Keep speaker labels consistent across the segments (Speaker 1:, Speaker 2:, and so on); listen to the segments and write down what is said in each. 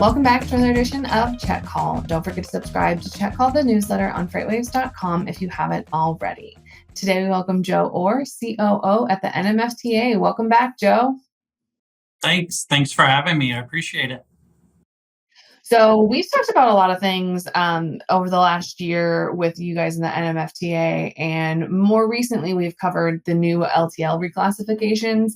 Speaker 1: Welcome back to another edition of Check Call. Don't forget to subscribe to Check Call, the newsletter on FreightWaves.com if you haven't already. Today we welcome Joe Orr, COO at the NMFTA. Welcome back, Joe.
Speaker 2: Thanks for having me. I appreciate it.
Speaker 1: So we've talked about a lot of things over the last year with you guys in the NMFTA, and more recently we've covered the new LTL reclassifications.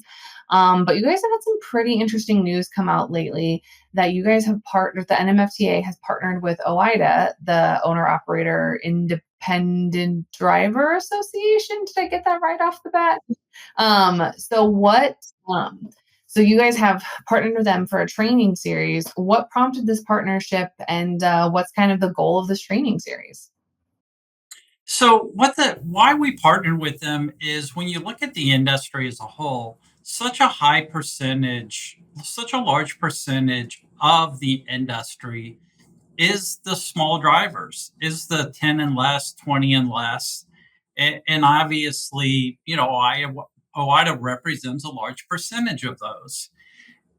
Speaker 1: But you guys have had some pretty interesting news come out lately that you guys have partnered, the NMFTA has partnered with OIDA, the Owner-Operator Independent Driver Association. Did I get that right off the bat? So what... So you guys have partnered with them for a training series. What prompted this partnership, and what's kind of the goal of this training series?
Speaker 2: So why we partnered with them is when you look at the industry as a whole, such a large percentage of the industry is the small drivers, is the 10 and less, 20 and less. And obviously, OIDA represents a large percentage of those.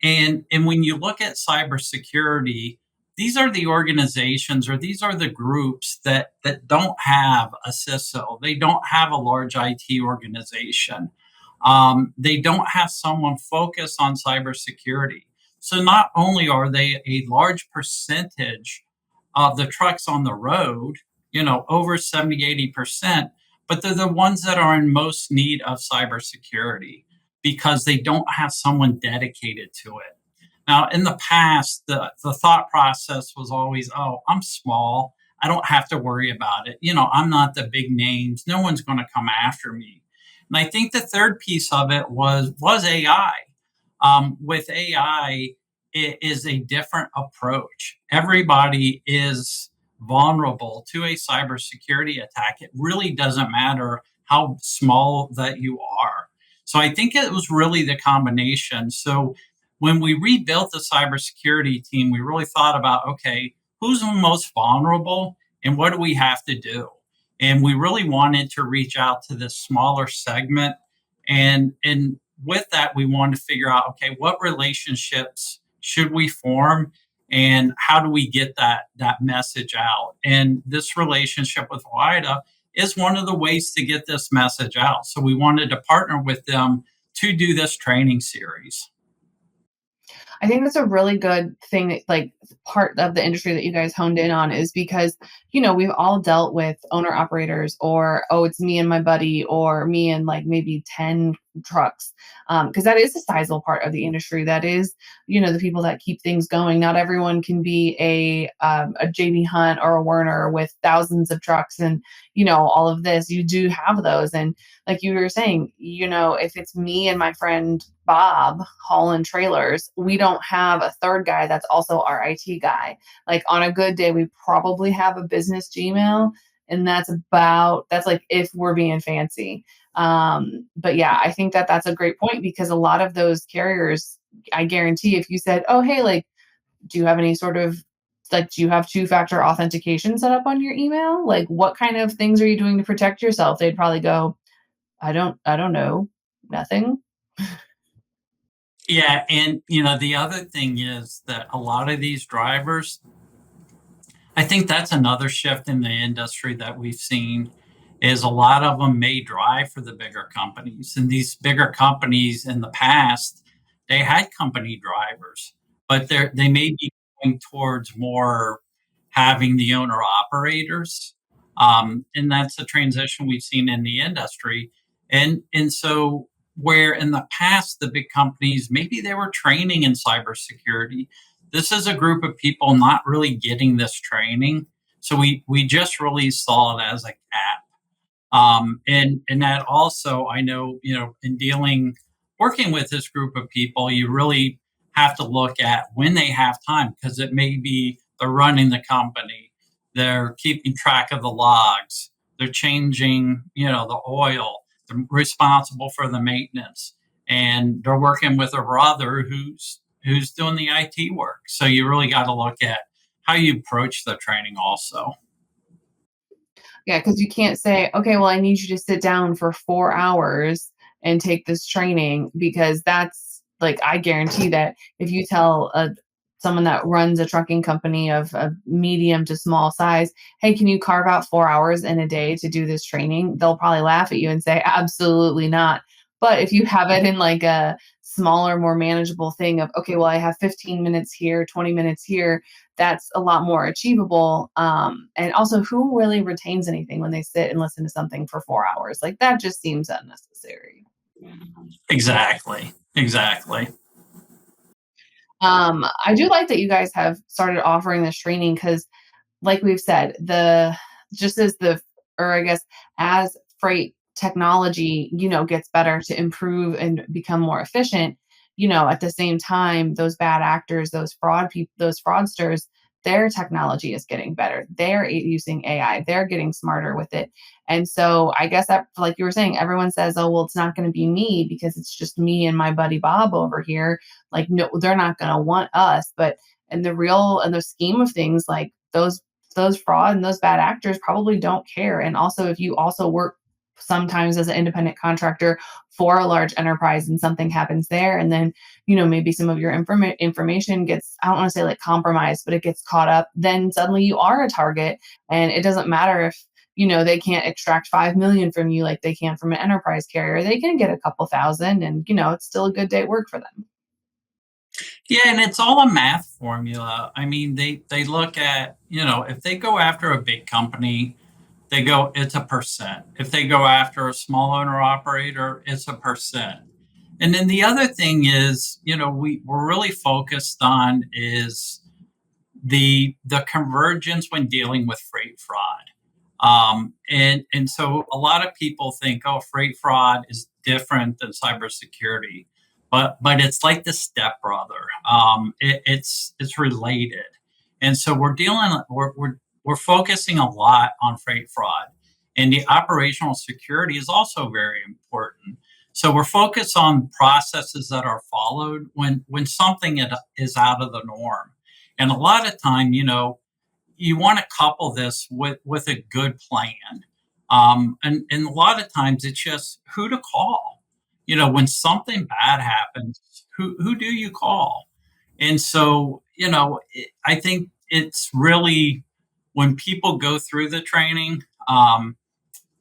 Speaker 2: And when you look at cybersecurity, these are the organizations, or these are the groups that don't have a CISO. They don't have a large IT organization. They don't have someone focused on cybersecurity. So not only are they a large percentage of the trucks on the road, over 70, 80%, but they're the ones that are in most need of cybersecurity because they don't have someone dedicated to it. Now, in the past, the thought process was always, oh, I'm small. I don't have to worry about it. I'm not the big names. No one's going to come after me. And I think the third piece of it was AI. With AI, it is a different approach. Everybody is vulnerable to a cybersecurity attack. It really doesn't matter how small that you are. So I think it was really the combination. So when we rebuilt the cybersecurity team, we really thought about, okay, who's the most vulnerable and what do we have to do? And we really wanted to reach out to this smaller segment. And with that, we wanted to figure out, okay, what relationships should we form and how do we get that message out? And this relationship with OIDA is one of the ways to get this message out. So we wanted to partner with them to do this training series.
Speaker 1: I think that's a really good thing, like part of the industry that you guys honed in on, is because, we've all dealt with owner operators, or, oh, it's me and my buddy, or me and like maybe 10 trucks. Because that is a sizable part of the industry. That is, the people that keep things going. Not everyone can be a JB Hunt or a Werner with thousands of trucks and, all of this. You do have those. And like you were saying, if it's me and my friend Bob hauling trailers, we don't have a third guy that's also our IT guy. Like on a good day, we probably have a business Gmail, and that's like if we're being fancy. But yeah, I think that that's a great point, because a lot of those carriers, I guarantee if you said, oh, hey, like, do you have any sort of, like, do you have two-factor authentication set up on your email? Like, what kind of things are you doing to protect yourself? They'd probably go, I don't know, nothing.
Speaker 2: Yeah, and the other thing is that a lot of these drivers, I think that's another shift in the industry that we've seen, is a lot of them may drive for the bigger companies. And these bigger companies in the past, they had company drivers, but they may be going towards more having the owner operators. And that's a transition we've seen in the industry. And so where in the past the big companies, maybe they were training in cybersecurity, this is a group of people not really getting this training. So we just really saw it as a gap. And that also, I know, working with this group of people, you really have to look at when they have time, because it may be they're running the company, they're keeping track of the logs, they're changing, the oil, they're responsible for the maintenance, and they're working with a brother who's doing the IT work. So you really got to look at how you approach the training also.
Speaker 1: Yeah, because you can't say, okay, well, I need you to sit down for 4 hours and take this training, because that's like, I guarantee that if you tell someone that runs a trucking company of medium to small size, hey, can you carve out 4 hours in a day to do this training? They'll probably laugh at you and say, absolutely not. But if you have it in like a smaller, more manageable thing of, okay, well, I have 15 minutes here, 20 minutes here, that's a lot more achievable. And also, who really retains anything when they sit and listen to something for 4 hours? Like that just seems unnecessary.
Speaker 2: Exactly. Exactly.
Speaker 1: I do like that you guys have started offering this training because like we've said, the just as the or I guess as freight technology, gets better to improve and become more efficient, at the same time, those bad actors, those fraudsters, their technology is getting better. They're using AI. They're getting smarter with it. And so I guess that, like you were saying, everyone says, oh, well, it's not going to be me because it's just me and my buddy Bob over here. Like, no, they're not going to want us. But in the scheme of things, like those fraud and those bad actors probably don't care. And also, if you also work sometimes as an independent contractor for a large enterprise and something happens there, and then, maybe some of your information gets, I don't want to say like compromised, but it gets caught up, then suddenly you are a target. And it doesn't matter if, they can't extract 5 million from you like they can from an enterprise carrier. They can get a couple thousand and, it's still a good day at work for them.
Speaker 2: Yeah, and it's all a math formula. I mean, they look at, if they go after a big company, they go, it's a percent. If they go after a small owner operator, it's a percent. And then the other thing is, we're really focused on is the convergence when dealing with freight fraud. And so a lot of people think, oh, freight fraud is different than cybersecurity, but it's like the stepbrother. It's related, and so we're focusing a lot on freight fraud, and the operational security is also very important. So we're focused on processes that are followed when something is out of the norm, and a lot of time, you want to couple this with a good plan. And a lot of times it's just who to call. When something bad happens, who do you call? And so, I think it's really when people go through the training,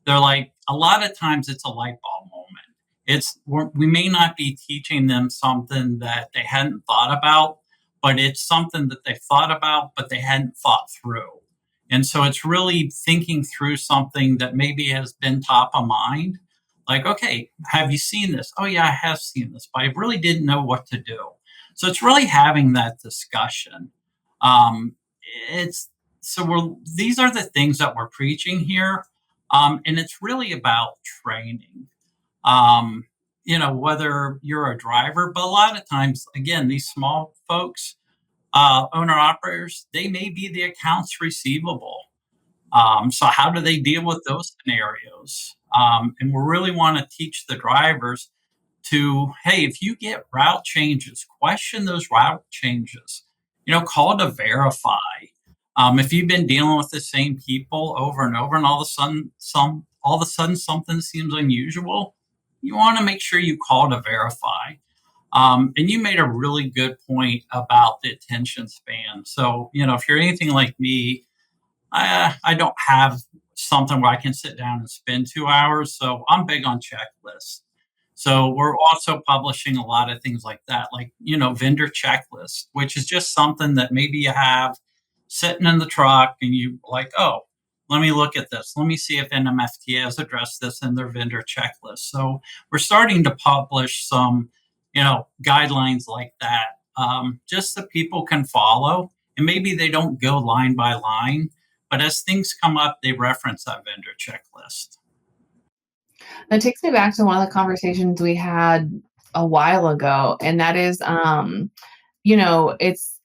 Speaker 2: they're like, a lot of times it's a light bulb moment. We may not be teaching them something that they hadn't thought about, but it's something that they thought about, but they hadn't thought through. And so it's really thinking through something that maybe has been top of mind. Like, okay, have you seen this? Oh, yeah, I have seen this, but I really didn't know what to do. So it's really having that discussion. Um, it's these are the things that we're preaching here, and it's really about training. Um, whether you're a driver, but a lot of times, again, these small folks, owner operators, they may be the accounts receivable. So how do they deal with those scenarios? And we really want to teach the drivers to, hey, if you get route changes, question those route changes. Call to verify. If you've been dealing with the same people over and over, and all of a sudden something seems unusual, you want to make sure you call to verify. And you made a really good point about the attention span. So, if you're anything like me, I don't have something where I can sit down and spend 2 hours. So I'm big on checklists. So we're also publishing a lot of things like that, like, vendor checklist, which is just something that maybe you have sitting in the truck and you like, oh, let me look at this. Let me see if NMFTA has addressed this in their vendor checklist. So we're starting to publish some, guidelines like that, just so people can follow. And maybe they don't go line by line, but as things come up, they reference that vendor checklist.
Speaker 1: That takes me back to one of the conversations we had a while ago, and that is, it's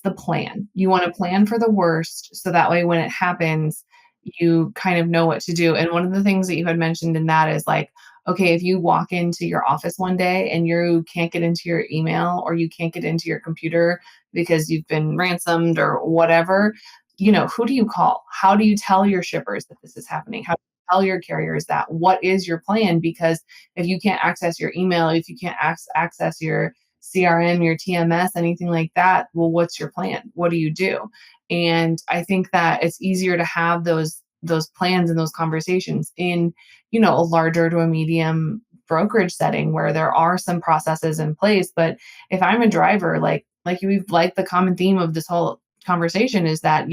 Speaker 1: the plan. You want to plan for the worst, so that way when it happens, you kind of know what to do. And one of the things that you had mentioned in that is like, okay, if you walk into your office one day and you can't get into your email or you can't get into your computer because you've been ransomed or whatever, who do you call? How do you tell your shippers that this is happening? How do you tell your carriers that? What is your plan? Because if you can't access your email, if you can't access CRM, your TMS, anything like that, well, what's your plan? What do you do? And I think that it's easier to have those plans and those conversations in, a larger to a medium brokerage setting where there are some processes in place. But if I'm a driver, like the common theme of this whole conversation is that,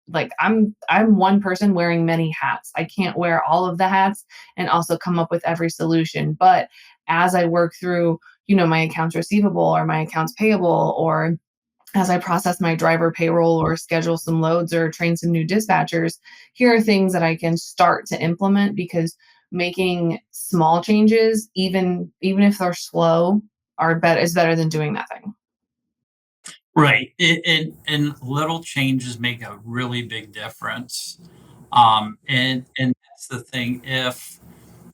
Speaker 1: like I'm one person wearing many hats. I can't wear all of the hats and also come up with every solution. But as I work through, my accounts receivable or my accounts payable, or as I process my driver payroll or schedule some loads or train some new dispatchers, here are things that I can start to implement, because making small changes, even if they're slow, is better than doing nothing.
Speaker 2: Right. And little changes make a really big difference. And that's the thing. If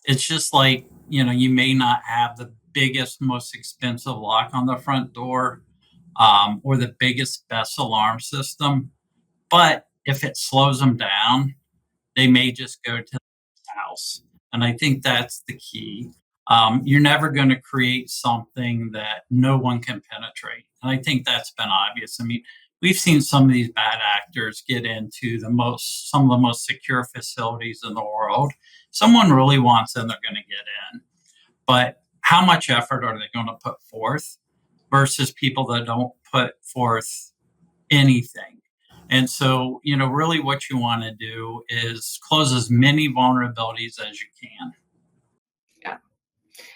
Speaker 2: it's just like, you may not have the biggest, most expensive lock on the front door, or the biggest, best alarm system, but if it slows them down, they may just go to the house. And I think that's the key. You're never going to create something that no one can penetrate. And I think that's been obvious. I mean, we've seen some of these bad actors get into some of the most secure facilities in the world. Someone really wants in, they're going to get in. But how much effort are they going to put forth versus people that don't put forth anything? And so, really what you want to do is close as many vulnerabilities as you can.
Speaker 1: Yeah.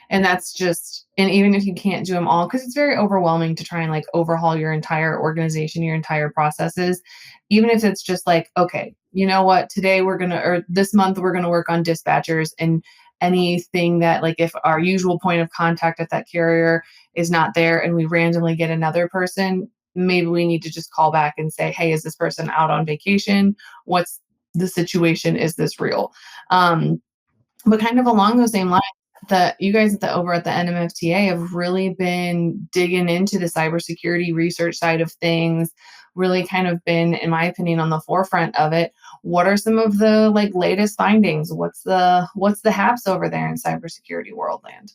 Speaker 1: And that's just, and even if you can't do them all, because it's very overwhelming to try and like overhaul your entire organization, your entire processes. Even if it's just like, okay, you know what, today or this month we're gonna work on dispatchers, and anything that, like, if our usual point of contact at that carrier is not there and we randomly get another person, maybe we need to just call back and say, hey, is this person out on vacation? What's the situation? Is this real? But kind of along those same lines, that you guys over at the NMFTA have really been digging into the cybersecurity research side of things, really kind of been, in my opinion, on the forefront of it. What are some of the like latest findings? What's the haps over there in cybersecurity world land?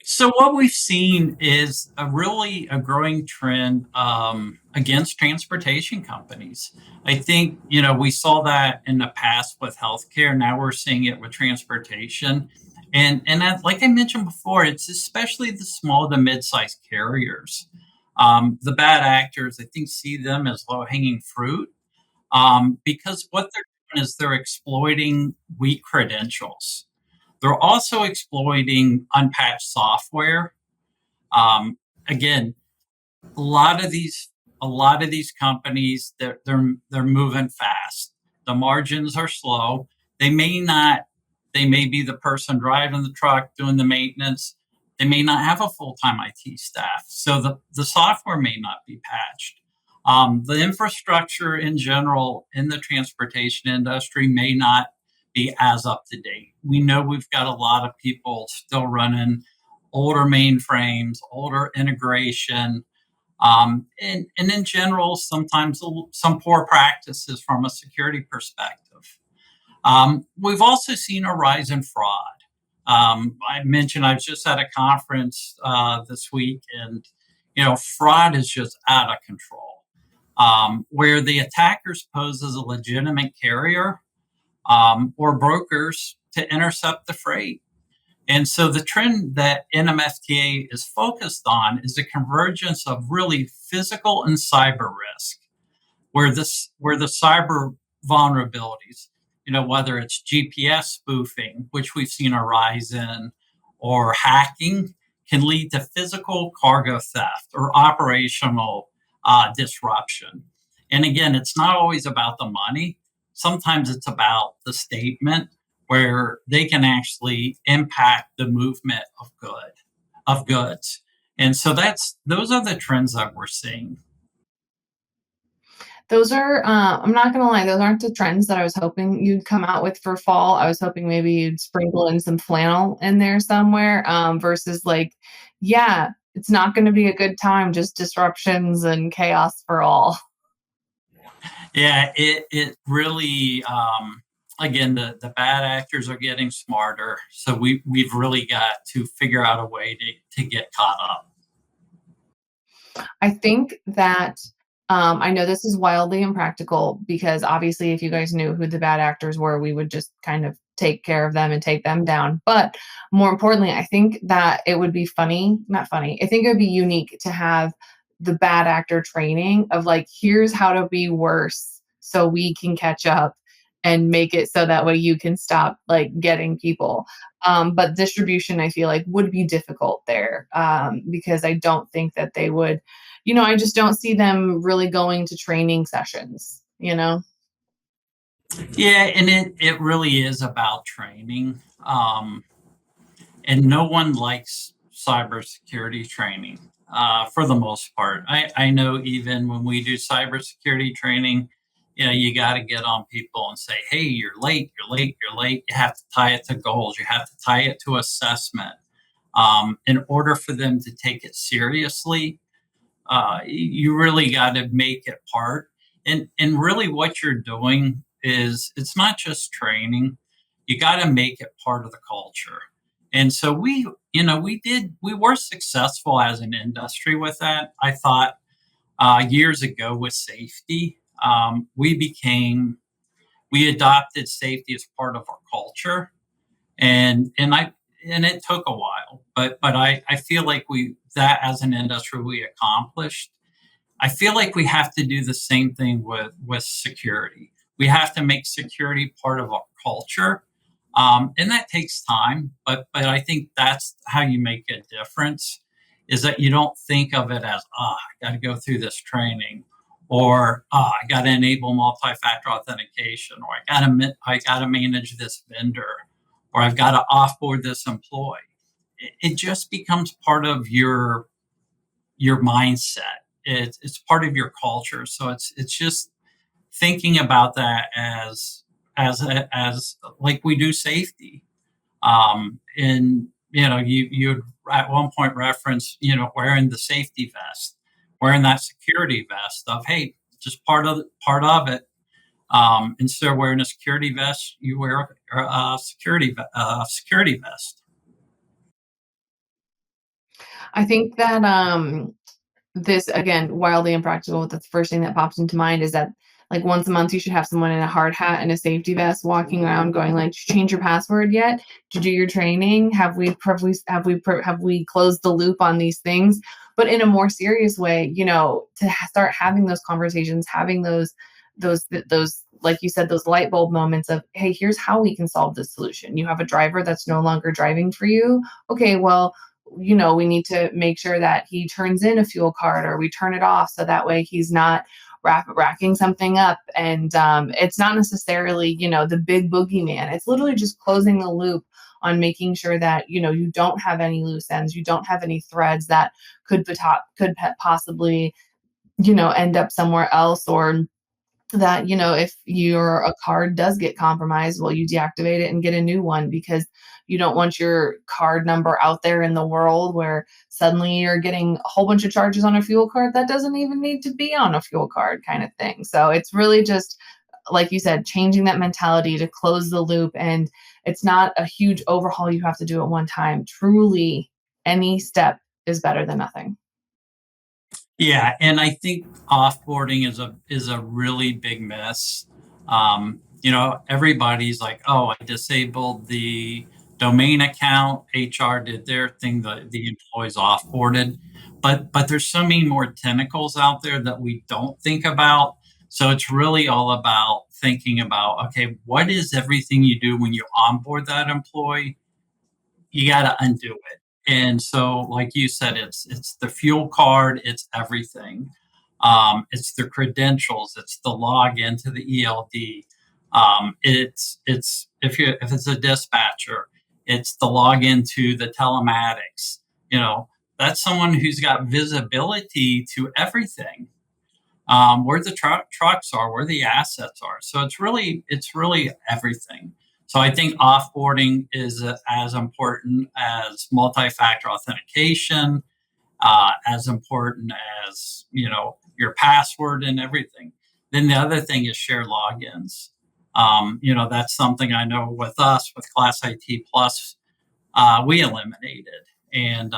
Speaker 2: So what we've seen is a growing trend, against transportation companies. I think we saw that in the past with healthcare. Now we're seeing it with transportation, and like I mentioned before, it's especially the small to mid-sized carriers. The bad actors, I think, see them as low hanging fruit, because what they're doing is they're exploiting weak credentials. They're also exploiting unpatched software. Um, Again, a lot of these companies, they're moving fast. The margins are slow. They may not. They may be the person driving the truck doing the maintenance. They may not have a full time IT staff, so the software may not be patched. The infrastructure in general in the transportation industry may not be as up to date. We know we've got a lot of people still running older mainframes, older integration, and in general, sometimes some poor practices from a security perspective. We've also seen a rise in fraud. I mentioned I was just at a conference this week, and fraud is just out of control. Where the attackers pose as a legitimate carrier, or brokers to intercept the freight. And so the trend that NMFTA is focused on is a convergence of really physical and cyber risk, where the cyber vulnerabilities, whether it's GPS spoofing, which we've seen a rise in, or hacking, can lead to physical cargo theft or operational disruption. And again, it's not always about the money. Sometimes it's about the statement, where they can actually impact the movement of goods. And so those are the trends that we're seeing.
Speaker 1: Those are, I'm not gonna lie, those aren't the trends that I was hoping you'd come out with for fall. I was hoping maybe you'd sprinkle in some flannel in there somewhere, versus like, yeah, it's not gonna be a good time, just disruptions and chaos for all.
Speaker 2: Yeah, it really, again, the bad actors are getting smarter. So we've really got to figure out a way to get caught up.
Speaker 1: I think that I know this is wildly impractical because obviously, if you guys knew who the bad actors were, we would just kind of take care of them and take them down. But more importantly, I think that it would be funny, not funny, I think it would be unique to have the bad actor training of like, here's how to be worse so we can catch up and make it so that way you can stop like getting people. But distribution, I feel like, would be difficult there because I don't think that they would, I just don't see them really going to training sessions.
Speaker 2: Yeah, and it really is about training. And no one likes cybersecurity training for the most part. I know even when we do cybersecurity training, you got to get on people and say, hey, you're late, you're late, you're late. You have to tie it to goals, you have to tie it to assessment. In order for them to take it seriously, you really got to make it part. And really, what you're doing is it's not just training. You got to make it part of the culture. And so we were successful as an industry with that. I thought years ago with safety, we adopted safety as part of our culture, and it took a while, but I feel like we that as an industry we accomplished. I feel like we have to do the same thing with security. We have to make security part of our culture, and that takes time. But I think that's how you make a difference. Is that you don't think of it as I got to go through this training, or I got to enable multi-factor authentication, or I got to manage this vendor, or I've got to offboard this employee. It just becomes part of your mindset. It's part of your culture. So it's just thinking about that as like we do safety. And you at one point reference wearing the safety vest, wearing that security vest of hey, just part of it. Instead of wearing a security vest, you wear a security vest.
Speaker 1: I think that this again wildly impractical. That's the first thing that pops into mind is that like once a month you should have someone in a hard hat and a safety vest walking around going like, "Did you change your password yet? Did you do your training? Have we closed the loop on these things?" But in a more serious way, to start having those conversations, having those like you said, those light bulb moments of, "Hey, here's how we can solve this solution. You have a driver that's no longer driving for you. Okay, well, we need to make sure that he turns in a fuel card or we turn it off so that way he's not racking something up." And it's not necessarily, the big boogeyman. It's literally just closing the loop on making sure that, you don't have any loose ends, you don't have any threads that possibly, end up somewhere else, or that if your a card does get compromised, well, you deactivate it and get a new one because you don't want your card number out there in the world where suddenly you're getting a whole bunch of charges on a fuel card that doesn't even need to be on a fuel card kind of thing. So it's really just like you said, changing that mentality to close the loop. And it's not a huge overhaul you have to do at one time. Truly, any step is better than nothing.
Speaker 2: Yeah, and I think offboarding is a really big mess. Everybody's like, "Oh, I disabled the domain account. HR did their thing. The employees offboarded." But there's so many more tentacles out there that we don't think about. So it's really all about thinking about, okay, what is everything you do when you onboard that employee? You got to undo it. And so, like you said, it's the fuel card, it's everything. It's the credentials, it's the login to the ELD. It's if it's a dispatcher, it's the login to the telematics. You know, that's someone who's got visibility to everything, where the trucks are, where the assets are. So it's really everything. So I think offboarding is as important as multi-factor authentication, as important as your password and everything. Then the other thing is shared logins. That's something I know with us with Class IT Plus we eliminated, and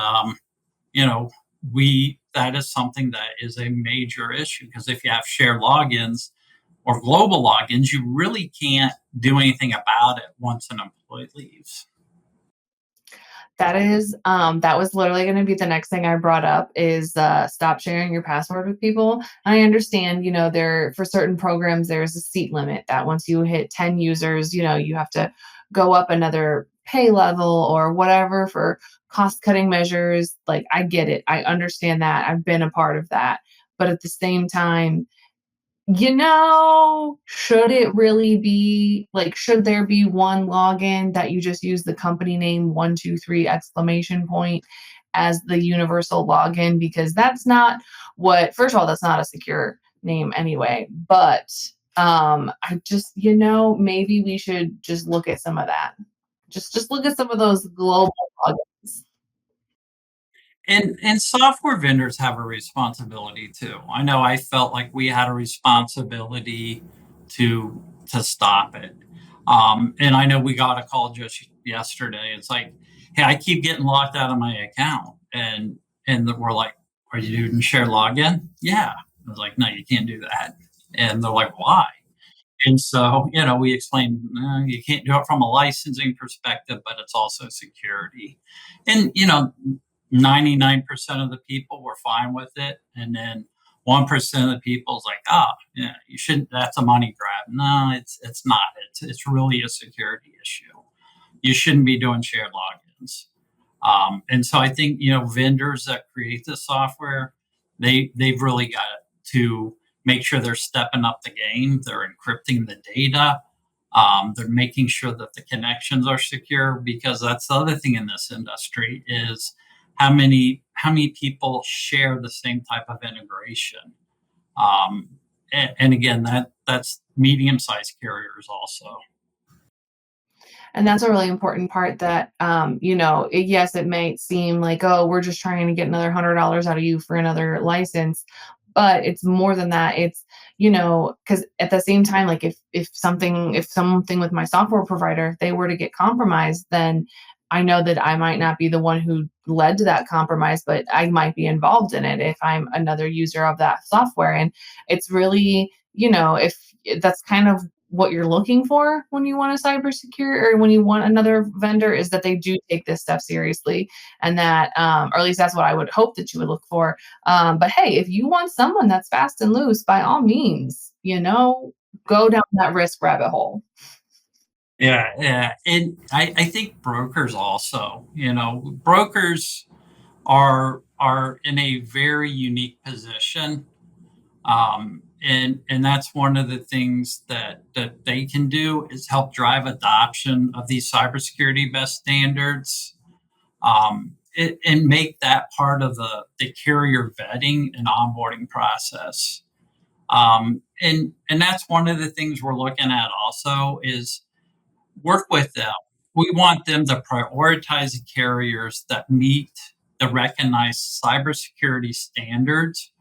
Speaker 2: you know we that is something that is a major issue because if you have shared logins or global logins, you really can't do anything about it once an employee leaves.
Speaker 1: That was literally going to be the next thing I brought up is stop sharing your password with people. And I understand, there for certain programs there's a seat limit that once you hit 10 users, you have to go up another pay level or whatever for cost cutting measures. Like I get it. I understand that. I've been a part of that. But at the same time, should it really be like, should there be one login that you just use the company name 123 exclamation point as the universal login? Because that's not first of all, that's not a secure name anyway. But I just, maybe we should just look at some of that. Just look at some of those global logins.
Speaker 2: And software vendors have a responsibility too. I know I felt like we had a responsibility to stop it. And I know we got a call just yesterday. It's like, hey, I keep getting locked out of my account, and we're like, are you doing share login? Yeah. I was like, no, you can't do that. And they're like, why? And so, we explained you can't do it from a licensing perspective, but it's also security. And, 99% of the people were fine with it. And then 1% of the people is like, oh, yeah, you shouldn't, that's a money grab. No, it's not. It's really a security issue. You shouldn't be doing shared logins. And so I think vendors that create this software, they've really got to make sure they're stepping up the game. They're encrypting the data. They're making sure that the connections are secure because that's the other thing in this industry is how many people share the same type of integration. And again, that's medium sized carriers also.
Speaker 1: And that's a really important part that, yes, it might seem like, oh, we're just trying to get another $100 out of you for another license. But it's more than that. It's, because at the same time, like if something with my software provider, if they were to get compromised, then I know that I might not be the one who led to that compromise, but I might be involved in it if I'm another user of that software. And it's really, if that's kind of what you're looking for when you want a cybersecurity or when you want another vendor is that they do take this stuff seriously and that or at least that's what I would hope that you would look for. But hey, if you want someone that's fast and loose, by all means, go down that risk rabbit hole.
Speaker 2: Yeah, yeah. And I think brokers also, brokers are in a very unique position. And that's one of the things that they can do is help drive adoption of these cybersecurity best standards, and make that part of the carrier vetting and onboarding process. And that's one of the things we're looking at also is work with them. We want them to prioritize the carriers that meet the recognized cybersecurity standards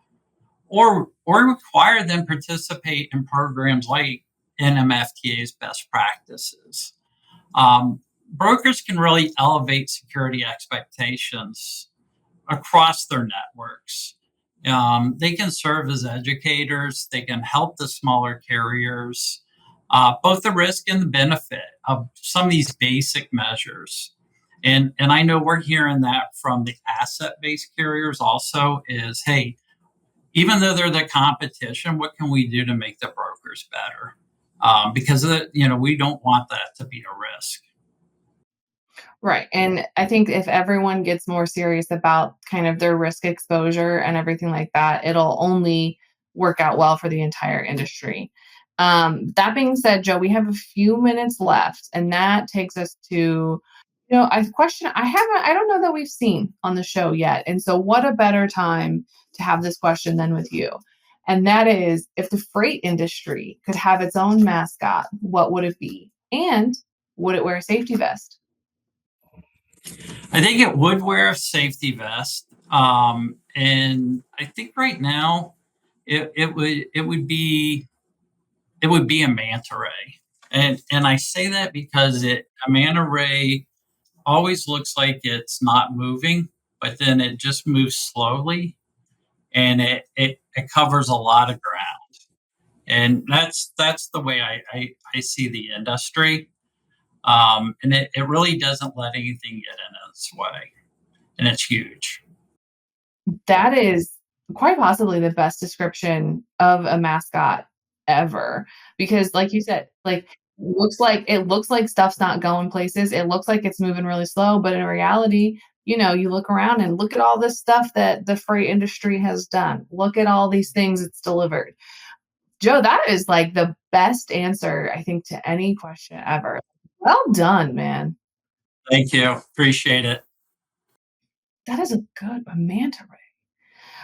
Speaker 2: or require them participate in programs like NMFTA's best practices. Brokers can really elevate security expectations across their networks. They can serve as educators. They can help the smaller carriers, both the risk and the benefit of some of these basic measures. And I know we're hearing that from the asset-based carriers also is, hey, even though they're the competition, what can we do to make the brokers better? Because we don't want that to be a risk.
Speaker 1: Right. And I think if everyone gets more serious about kind of their risk exposure and everything like that, it'll only work out well for the entire industry. That being said, Joe, we have a few minutes left, and that takes us to, a question I don't know that we've seen on the show yet. And so, what a better time to have this question than with you? And that is, if the freight industry could have its own mascot, what would it be? And would it wear a safety vest?
Speaker 2: I think it would wear a safety vest, and I think right now it would be a manta ray, and I say that because a manta ray always looks like it's not moving, but then it just moves slowly, and it covers a lot of ground. And that's the way I see the industry. And it really doesn't let anything get in its way, and it's huge.
Speaker 1: That is quite possibly the best description of a mascot ever, because like you said, like, looks like stuff's not going places, it looks like it's moving really slow, but in reality, you look around and look at all this stuff that the freight industry has done. Look at all these things it's delivered. Joe, that is, like, the best answer, I think, to any question ever. Well done, man.
Speaker 2: Thank you. Appreciate it.
Speaker 1: That is a manta ray.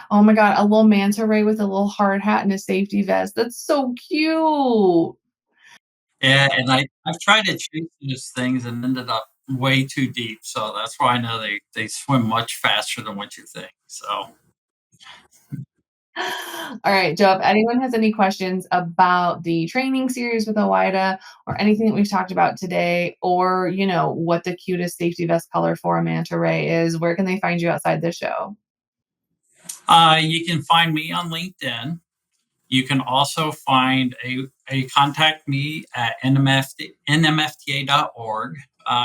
Speaker 1: Oh my god, a little manta ray with a little hard hat and a safety vest. That's so cute.
Speaker 2: Yeah, and I've tried to chase those things and ended up way too deep. So that's why I know they swim much faster than what you think. So
Speaker 1: All right, Joe, if anyone has any questions about the training series with OIDA or anything that we've talked about today, or, what the cutest safety vest color for a manta ray is, where can they find you outside the show?
Speaker 2: you can find me on LinkedIn. You can also find a contact me at nmfta.org.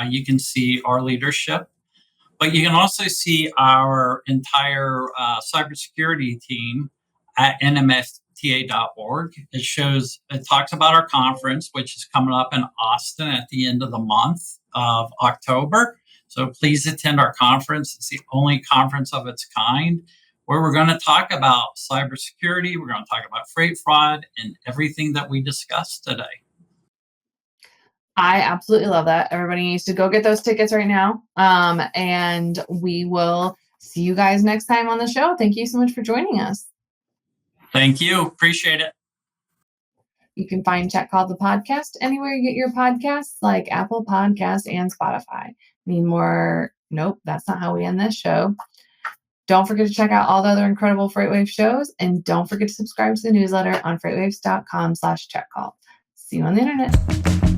Speaker 2: You can see our leadership, but you can also see our entire cybersecurity team at nmfta.org. It talks about our conference, which is coming up in Austin at the end of the month of October. So please attend our conference. It's the only conference of its kind where we're going to talk about cybersecurity. We're going to talk about freight fraud and everything that we discussed today.
Speaker 1: I absolutely love that. Everybody needs to go get those tickets right now. And we will see you guys next time on the show. Thank you so much for joining us.
Speaker 2: Thank you. Appreciate it.
Speaker 1: You can find Check Call the Podcast anywhere you get your podcasts, like Apple Podcasts and Spotify. Need more? Nope, that's not how we end this show. Don't forget to check out all the other incredible FreightWaves shows, and don't forget to subscribe to the newsletter on freightwaves.com/checkcall. See you on the internet.